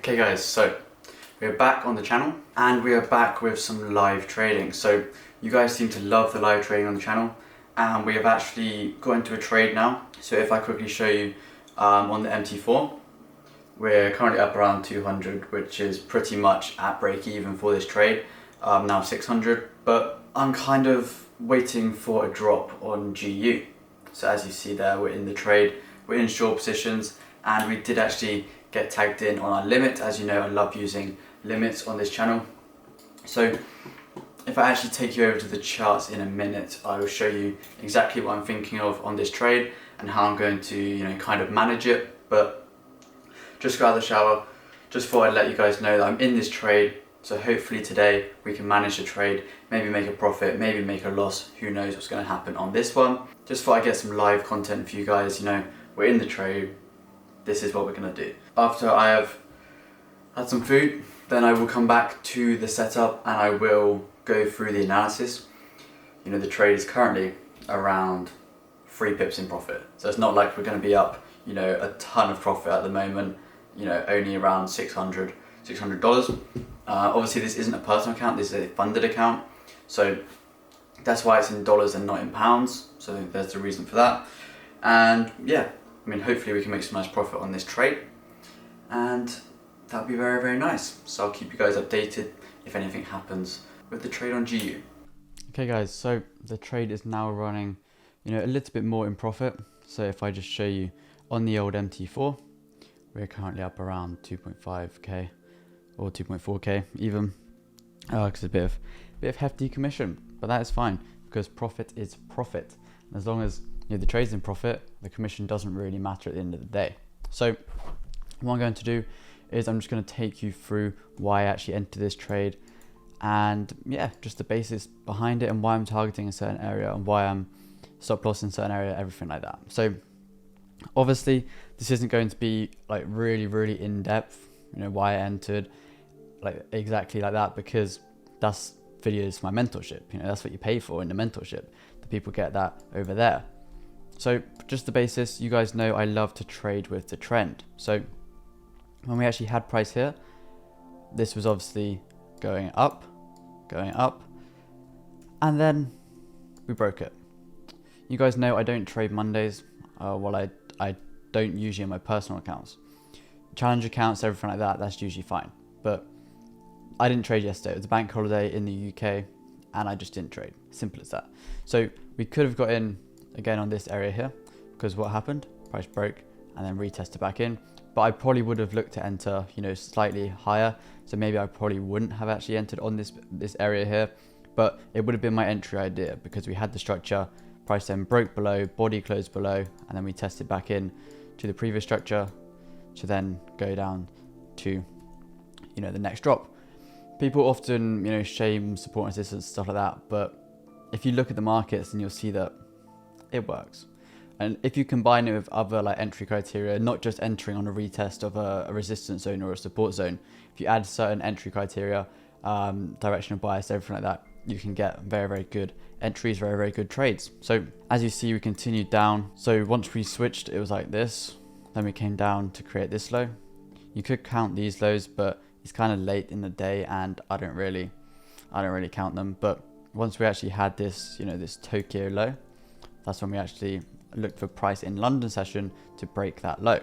Okay guys, so we're back on the channel and we are back with some live trading. So you guys seem to love the live trading on the channel and we have actually got into a trade now. So if I quickly show you on the MT4, we're currently up around 200, which is pretty much at break even for this trade. Now 600, but I'm kind of waiting for a drop on GU. So as you see there, we're in the trade, we're in short positions, and we did actually get tagged in on our limit. As you know, I love using limits on this channel. So if I actually take you over to the charts in a minute, I will show you exactly what I'm thinking of on this trade and how I'm going to, kind of manage it. But just got out of the shower, just thought I'd let you guys know that I'm in this trade. So hopefully today we can manage the trade, maybe make a profit, maybe make a loss. Who knows what's going to happen on this one. Just thought I'd get some live content for you guys. We're in the trade. This is what we're going to do. After I have had some food, then I will come back to the setup and I will go through the analysis. The trade is currently around 3 pips in profit. So it's not like we're going to be up, a ton of profit at the moment, only around $600. Obviously this isn't a personal account, this is a funded account. So that's why it's in dollars and not in pounds. So there's the reason for that. And yeah, hopefully we can make some nice profit on this trade. And that'll be very, very nice. So I'll keep you guys updated if anything happens with the trade on GU. Okay guys, so the trade is now running, a little bit more in profit. So if I just show you on the old MT4, we're currently up around 2.5k or 2.4k even, because it's a bit of hefty commission, but that is fine because profit is profit. And as long as the trade's in profit, the commission doesn't really matter at the end of the day. So what I'm going to do is I'm just going to take you through why I actually entered this trade and just the basis behind it and why I'm targeting a certain area and why I'm stop loss in a certain area, everything like that. So obviously this isn't going to be like really in depth, why I entered like exactly like that, because that's videos for my mentorship. That's what you pay for in the mentorship. The people get that over there. So just the basis, you guys know I love to trade with the trend. So when we actually had price here, this was obviously going up, and then we broke it. You guys know I don't trade Mondays. I don't usually on my personal accounts. Challenge accounts, everything like that, that's usually fine. But I didn't trade yesterday. It was a bank holiday in the UK and I just didn't trade. Simple as that. So we could have got in again on this area here, because what happened? Price broke and then retested back in. But I probably would have looked to enter, slightly higher. So maybe I probably wouldn't have actually entered on this area here, but it would have been my entry idea because we had the structure. Price then broke below, body closed below, and then we tested back in to the previous structure to then go down to, the next drop. People often, shame support and resistance, stuff like that. But if you look at the markets, then you'll see that it works. And if you combine it with other entry criteria, not just entering on a retest of a resistance zone or a support zone, if you add certain entry criteria, directional bias, everything like that, you can get very good entries, very good trades. So as you see, we continued down. So once we switched, it was like this. Then we came down to create this low. You could count these lows, but it's kind of late in the day and I don't really count them. But once we actually had this, this Tokyo low, that's when we actually looked for price in London session to break that low.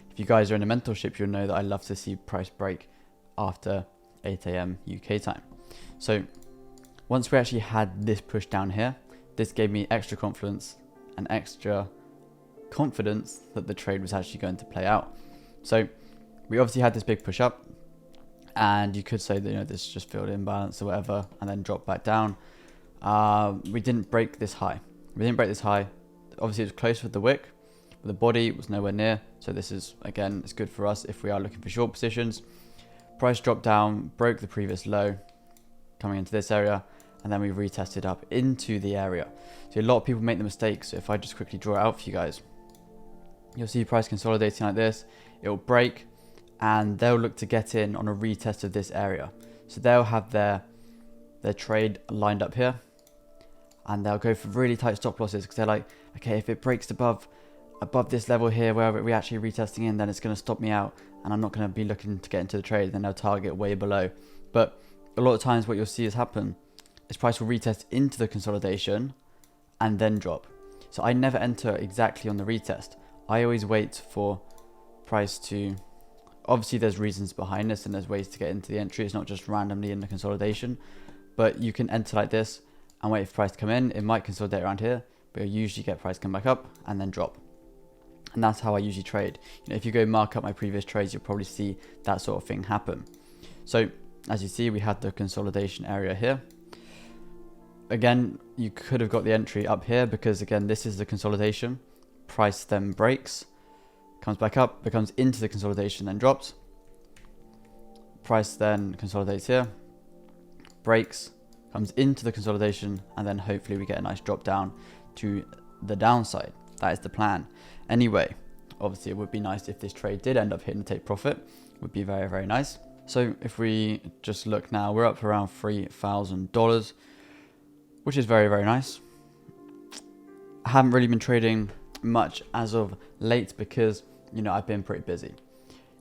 If you guys are in a mentorship, you'll know that I love to see price break after 8 AM UK time. So once we actually had this push down here, this gave me extra confidence that the trade was actually going to play out. So we obviously had this big push up and you could say that, this just filled imbalance or whatever and then dropped back down. We didn't break this high. Obviously it was close with the wick, but the body was nowhere near. So this is, again, it's good for us if we are looking for short positions. Price dropped down, broke the previous low, coming into this area, and then we retested up into the area. So a lot of people make the mistake. So if I just quickly draw it out for you guys, you'll see price consolidating like this. It will break and they'll look to get in on a retest of this area. So they'll have their trade lined up here and they'll go for really tight stop losses because they're like, okay, if it breaks above above this level here where we're actually retesting in, then it's going to stop me out and I'm not going to be looking to get into the trade. Then they'll target way below. But a lot of times what you'll see is happen is price will retest into the consolidation and then drop. So I never enter exactly on the retest. I always wait for price to, obviously there's reasons behind this and there's ways to get into the entry. It's not just randomly in the consolidation, but you can enter like this and wait for price to come in. It might consolidate around here, but you'll usually get price come back up and then drop. And that's how I usually trade. You know, if you go mark up my previous trades, you'll probably see that sort of thing happen. So as you see, we had the consolidation area here. Again, you could have got the entry up here because again, this is the consolidation. Price then breaks, comes back up, becomes into the consolidation, then drops. Price then consolidates here, breaks, comes into the consolidation, and then hopefully we get a nice drop down to the downside. That is the plan. Anyway, obviously it would be nice if this trade did end up hitting the take profit. It would be very, very nice. So if we just look now, we're up around $3,000, which is very, very nice. I haven't really been trading much as of late because, you know, I've been pretty busy.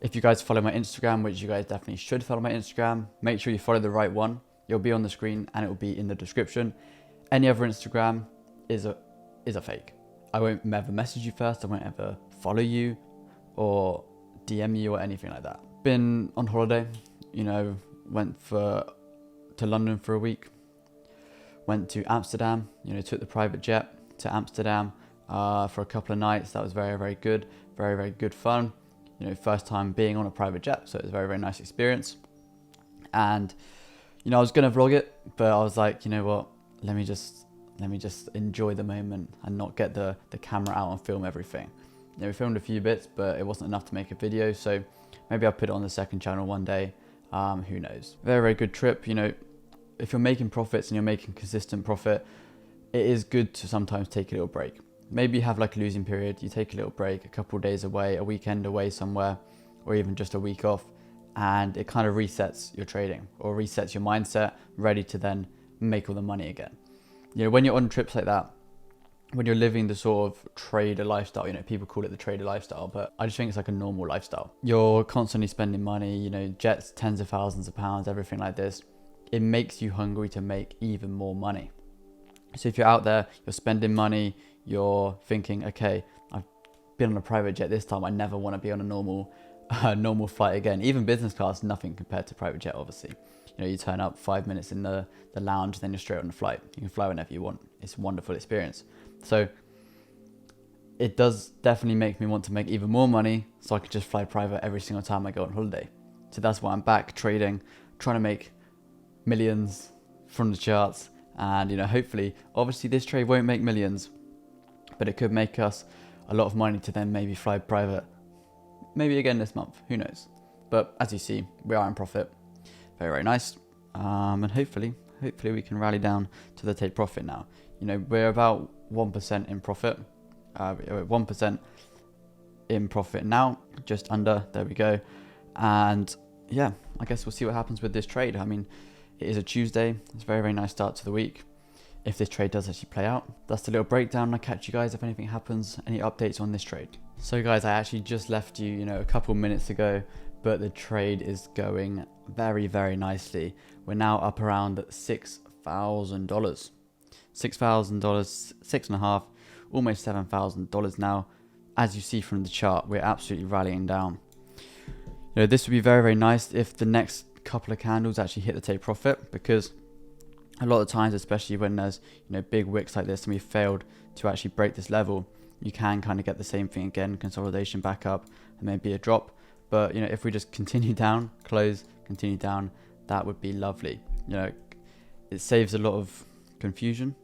If you guys follow my Instagram, which you guys definitely should follow my Instagram, make sure you follow the right one. It'll be on the screen and it will be in the description. Any other Instagram is a fake. I won't ever message you first. I won't ever follow you or DM you or anything like that. Been on holiday, you know, went to London for a week, went to Amsterdam, you know, took the private jet to Amsterdam for a couple of nights. That was very, very good, very, very good fun. You know, first time being on a private jet, so it was a very, very nice experience. And, you know, I was gonna vlog it, but I was like, you know what, let me just enjoy the moment and not get the camera out and film everything. You know, we filmed a few bits, but it wasn't enough to make a video, so maybe I'll put it on the second channel one day. Who knows? Very, very good trip. You know, if you're making profits and you're making consistent profit, it is good to sometimes take a little break. Maybe you have like a losing period, you take a little break, a couple of days away, a weekend away somewhere, or even just a week off, and it kind of resets your trading or resets your mindset, ready to then make all the money again. You know, when you're on trips like that, when you're living the sort of trader lifestyle, you know, people call it the trader lifestyle, but I just think it's like a normal lifestyle. You're constantly spending money, you know, jets, tens of thousands of pounds, everything like this. It makes you hungry to make even more money. So if you're out there, you're spending money, you're thinking, okay, I've been on a private jet this time, I never want to be on a normal flight again. Even business class, nothing compared to private jet, obviously. You know, you turn up 5 minutes in the lounge, then you're straight on the flight. You can fly whenever you want. It's a wonderful experience. So it does definitely make me want to make even more money so I could just fly private every single time I go on holiday. So that's why I'm back trading, trying to make millions from the charts. And, you know, hopefully, obviously this trade won't make millions, but it could make us a lot of money to then maybe fly private, maybe again this month, who knows. But as you see, we are in profit. Very, very nice. And hopefully we can rally down to the take profit now. You know, we're about 1% in profit. 1% in profit now, just under, there we go. And yeah, I guess we'll see what happens with this trade. I mean, it is a Tuesday. It's a very, very nice start to the week. If this trade does actually play out, that's the little breakdown. I'll catch you guys if anything happens, any updates on this trade. So guys, I actually just left you, you know, a couple minutes ago, but the trade is going very, very nicely. We're now up around $6,000. $6,000, $6.5, almost $7,000 now. As you see from the chart, we're absolutely rallying down. You know, this would be very, very nice if the next couple of candles actually hit the take profit, because a lot of times, especially when there's, you know, big wicks like this and we failed to actually break this level, you can kind of get the same thing again, consolidation back up and maybe a drop. But, you know, if we just continue down, close, continue down, that would be lovely. You know, it saves a lot of confusion.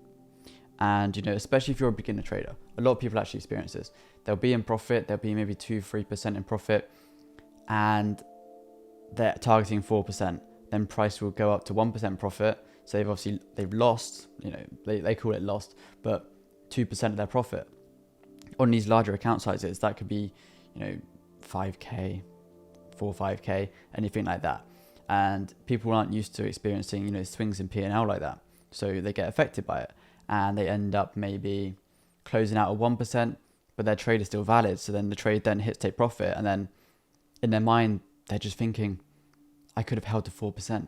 And, you know, especially if you're a beginner trader, a lot of people actually experience this. They'll be in profit, they'll be maybe 2-3% in profit, and they're targeting 4%. Then price will go up to 1% profit. So they've lost, you know, they call it lost, but 2% of their profit. On these larger account sizes, that could be, you know, 5K, 5K, anything like that. And people aren't used to experiencing, you know, swings in P&L like that. So they get affected by it and they end up maybe closing out at 1%, but their trade is still valid. So then the trade then hits take profit, and then in their mind, they're just thinking, I could have held to 4%,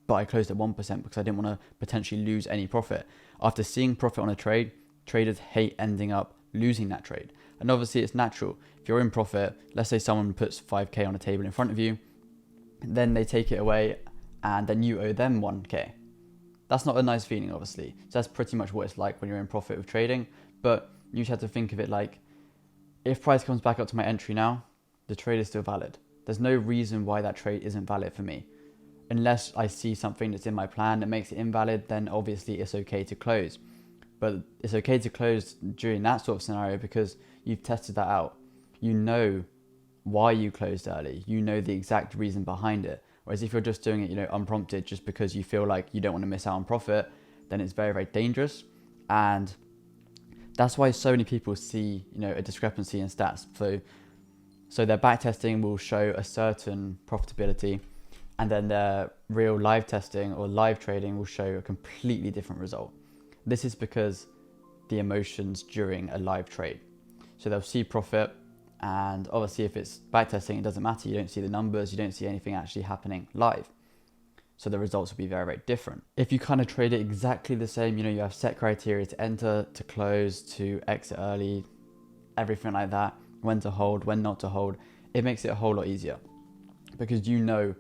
but I closed at 1% because I didn't want to potentially lose any profit. After seeing profit on a trade, traders hate ending up losing that trade. And obviously it's natural. If you're in profit, let's say someone puts 5K on a table in front of you, then they take it away and then you owe them 1K. That's not a nice feeling, obviously. So that's pretty much what it's like when you're in profit with trading. But you just have to think of it like, if price comes back up to my entry now, the trade is still valid. There's no reason why that trade isn't valid for me. Unless I see something that's in my plan that makes it invalid, then obviously it's okay to close. But it's okay to close during that sort of scenario because you've tested that out. You know why you closed early. You know the exact reason behind it. Whereas if you're just doing it, unprompted, just because you feel like you don't want to miss out on profit, then it's very, very dangerous. And that's why so many people see, a discrepancy in stats. So their back testing will show a certain profitability, and then their real live testing or live trading will show a completely different result. This is because the emotions during a live trade. So they'll see profit, and obviously if it's backtesting, it doesn't matter. You don't see the numbers, you don't see anything actually happening live. So the results will be very, very different. If you kind of trade it exactly the same, you have set criteria to enter, to close, to exit early, everything like that, when to hold, when not to hold, it makes it a whole lot easier because you know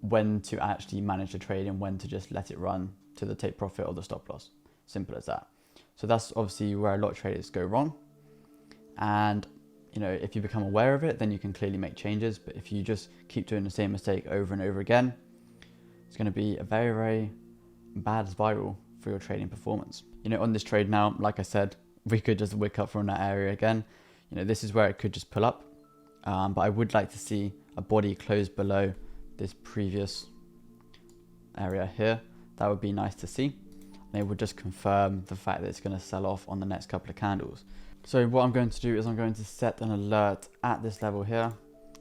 when to actually manage the trade and when to just let it run to the take profit or the stop loss. Simple as that. So that's obviously where a lot of traders go wrong. And if you become aware of it, then you can clearly make changes. But if you just keep doing the same mistake over and over again, it's going to be a very, very bad spiral for your trading performance. On this trade now, like I said, we could just wick up from that area again. This is where it could just pull up. But I would like to see a body close below this previous area here. That would be nice to see. And it would just confirm the fact that it's going to sell off on the next couple of candles. So what I'm going to do is I'm going to set an alert at this level here.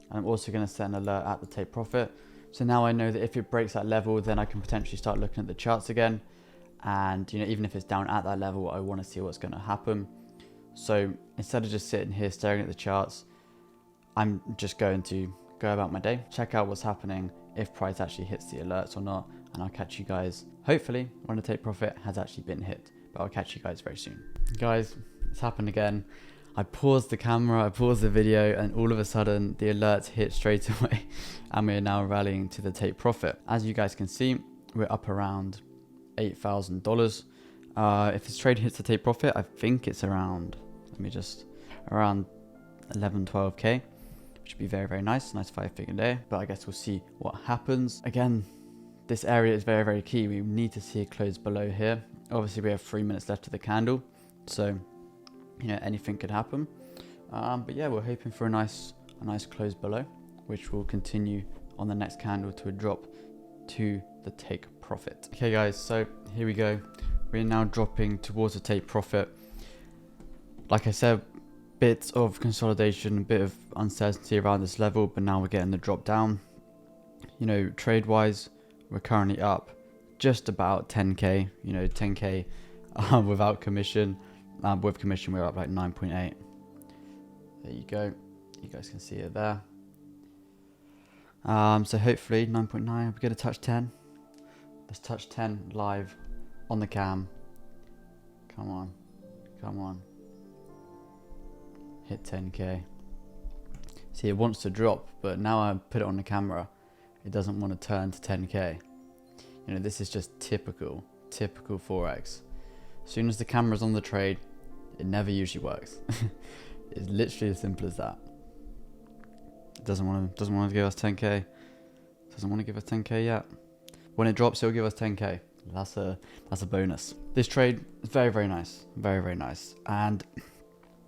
And I'm also going to set an alert at the take profit. So now I know that if it breaks that level, then I can potentially start looking at the charts again. And even if it's down at that level, I want to see what's going to happen. So instead of just sitting here staring at the charts, I'm just going to go about my day, check out what's happening, if price actually hits the alerts or not, and I'll catch you guys hopefully when the take profit has actually been hit. But I'll catch you guys very soon. Guys, it's happened again. I paused the camera, I paused the video, and all of a sudden the alerts hit straight away and we're now rallying to the take profit. As you guys can see, we're up around $8,000. If this trade hits the take profit, I think it's around, around 11, 12K, which would be very, very nice 5-figure day. But I guess we'll see what happens. Again, this area is very, very key. We need to see it close below here. Obviously we have 3 minutes left of the candle, so anything could happen. But yeah, we're hoping for a nice close below, which will continue on the next candle to a drop to the take profit. Okay guys, so here we go. We're now dropping towards the take profit. Like I said, bits of consolidation, a bit of uncertainty around this level, but now we're getting the drop down. Trade wise, we're currently up just about 10K, 10K without commission. With commission, we're up like 9.8. There you go. You guys can see it there. So hopefully 9.9, we're going to touch 10. Let's touch 10 live on the cam. Come on. Come on. Hit 10K. See, it wants to drop, but now I put it on the camera, it doesn't want to turn to 10K. This is just typical Forex. As soon as the camera's on the trade, it never usually works. It's literally as simple as that. It doesn't want to give us 10K. Doesn't want to give us 10K yet. When it drops, it'll give us 10K. That's a bonus. This trade is very, very nice. Very, very nice. And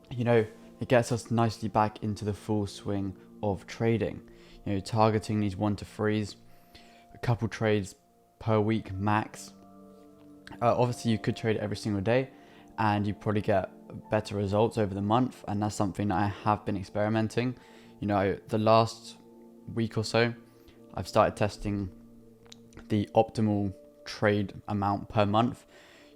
it gets us nicely back into the full swing of trading. Targeting these 1 to 3s, a couple trades per week max. Obviously you could trade every single day and you probably get better results over the month, and that's something that I have been experimenting. The last week or so, I've started testing the optimal trade amount per month.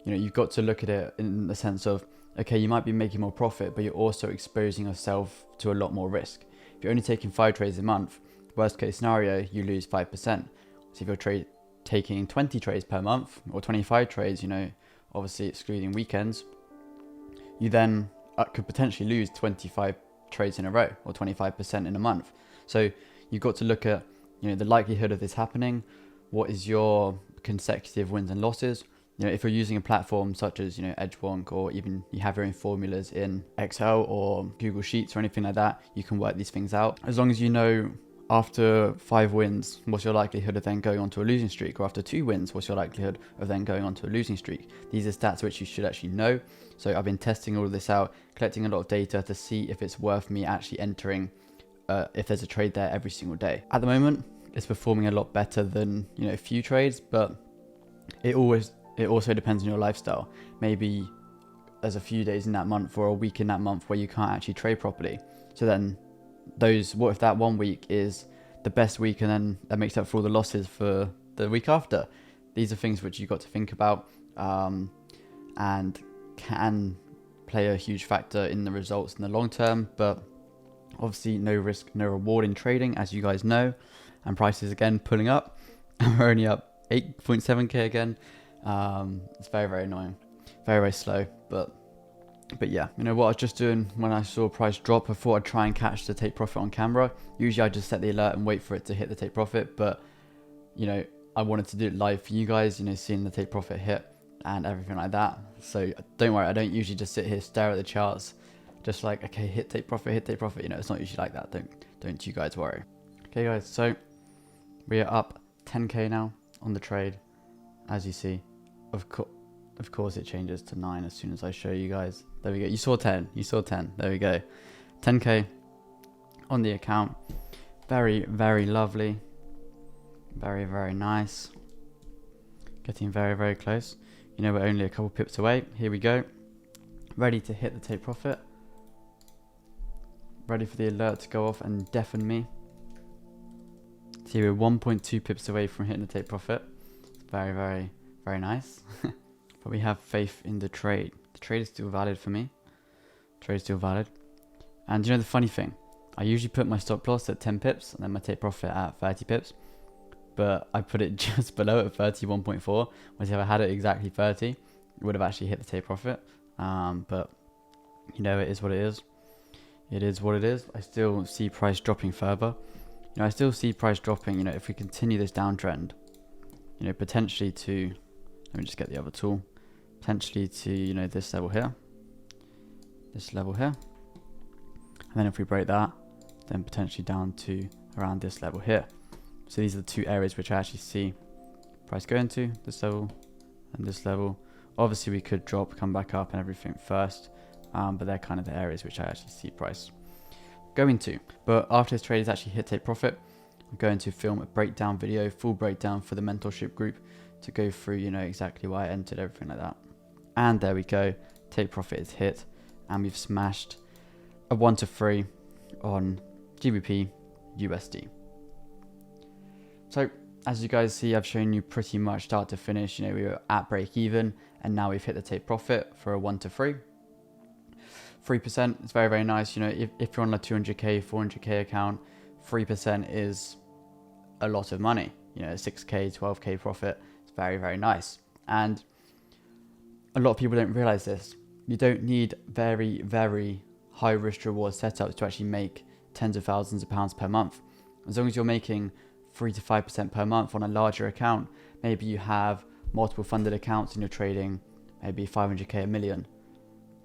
You've got to look at it in the sense of, okay, you might be making more profit, but you're also exposing yourself to a lot more risk. If you're only taking 5 trades a month, worst case scenario, you lose 5%. So if you're taking 20 trades per month or 25 trades, you know, obviously excluding weekends, you then could potentially lose 25 trades in a row or 25% in a month. So you've got to look at, you know, the likelihood of this happening. What is your consecutive wins and losses? You know, if you're using a platform such as, you know, Edgewonk, or even you have your own formulas in Excel or Google Sheets or anything like that, you can work these things out. As long as you know after 5 wins, what's your likelihood of then going on to a losing streak? Or after 2 wins, what's your likelihood of then going on to a losing streak? These are stats which you should actually know. So I've been testing all of this out, collecting a lot of data to see if it's worth me actually entering if there's a trade there every single day. At the moment, it's performing a lot better than, you know, a few trades, but it also depends on your lifestyle. Maybe there's a few days in that month or a week in that month where you can't actually trade properly. So then what if that one week is the best week and then that makes up for all the losses for the week after? These are things which you've got to think about and can play a huge factor in the results in the long term. But obviously no risk, no reward in trading, as you guys know. And prices again pulling up. We're only up 8.7k again. It's very, very annoying, very, very slow, but yeah, you know what I was just doing when I saw price drop, I thought I'd try and catch the take profit on camera. Usually I just set the alert and wait for it to hit the take profit, but you know, I wanted to do it live for you guys, you know, seeing the take profit hit and everything like that. So don't worry, I don't usually just sit here, stare at the charts, just like, okay, hit take profit, you know, it's not usually like that. Don't you guys worry. Okay guys, so we are up 10k now on the trade, as you see. Of course it changes to 9 as soon as I show you guys. There we go. You saw 10. There we go. 10k on the account. Very, very lovely. Very, very nice. Getting very, very close. You know, we're only a couple pips away. Here we go. Ready to hit the take profit. Ready for the alert to go off and deafen me. See, we're 1.2 pips away from hitting the take profit. It's very, very, very nice. But we have faith in the trade. The trade is still valid for me. Trade is still valid. And you know the funny thing, I usually put my stop loss at 10 pips and then my take profit at 30 pips. But I put it just below at 31.4. Whereas if I had it exactly 30, it would have actually hit the take profit. But you know, it is what it is. It is what it is. I still see price dropping further. You know, I still see price dropping, you know, if we continue this downtrend, you know, potentially to, let me just get the other tool, potentially to, you know, this level here, and then if we break that, then potentially down to around this level here. So these are the 2 areas which I actually see price going to, this level and this level. Obviously we could drop, come back up and everything first, but they're kind of the areas which I actually see price going to. But after this trade has actually hit take profit, I'm going to film a breakdown video, full breakdown for the mentorship group, to go through, you know, exactly why I entered, everything like that. And there we go, take profit is hit, and we've smashed a 1 to 3 on GBPUSD. So as you guys see, I've shown you pretty much start to finish. You know, we were at break even and now we've hit the take profit for a 1 to 3. 3%, it's very, very nice. You know, if you're on a 200k, 400k account, 3% is a lot of money. You know, 6k, 12k profit, it's very, very nice. And a lot of people don't realize this. You don't need very, very high risk reward setups to actually make tens of thousands of pounds per month. As long as you're making 3 to 5% per month on a larger account, maybe you have multiple funded accounts and you're trading maybe 500k, a million.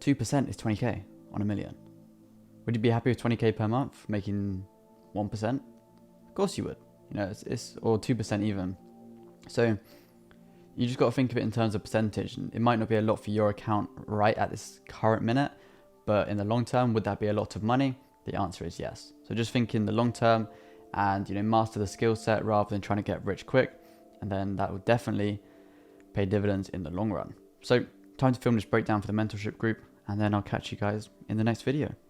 2% is 20k on a million. Would you be happy with 20k per month making 1%? Of course you would. You know, it's or 2% even. So you just got to think of it in terms of percentage. It might not be a lot for your account right at this current minute, but in the long term, would that be a lot of money? The answer is yes. So just think in the long term and, you know, master the skill set rather than trying to get rich quick. And then that will definitely pay dividends in the long run. So time to film this breakdown for the mentorship group, and then I'll catch you guys in the next video.